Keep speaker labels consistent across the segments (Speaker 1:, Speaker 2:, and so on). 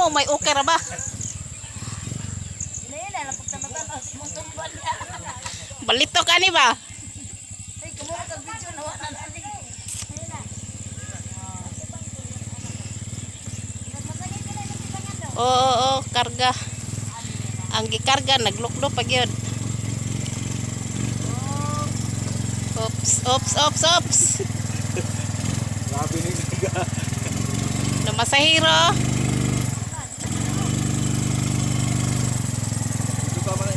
Speaker 1: mo, may okay ra ba? Balito ka ni ba? Oo, karga. Ang gikarga nagluklo pa gyud. Ops.
Speaker 2: Grabe ni Gaga.
Speaker 1: Namasahiro.
Speaker 2: Dito pa man.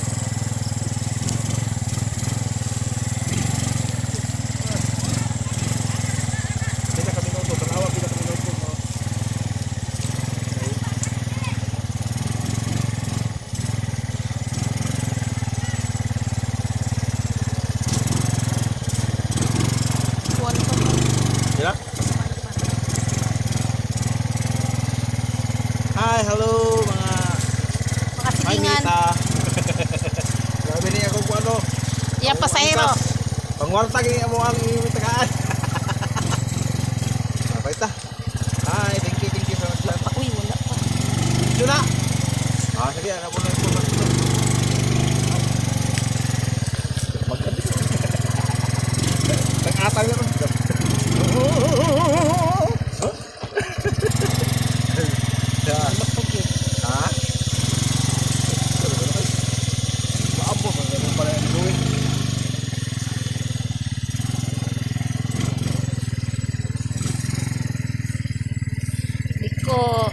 Speaker 2: Kita kami noto, tanawa kita kami noto. Ya. Hi, hello mga
Speaker 1: Makasilingan.
Speaker 2: Grabe ni ako kung ano.
Speaker 1: Ya pasahiro.
Speaker 2: Pangwarta gini mo ang imitagaan. Apa ita? Hi, thank you so much.
Speaker 1: Uy, wala pa.
Speaker 2: Dito na. Sige, ano po na ito. Magkati. Nag-atang na rin. Ha? Maabot ang ganun pala yung gawin.
Speaker 1: Di ko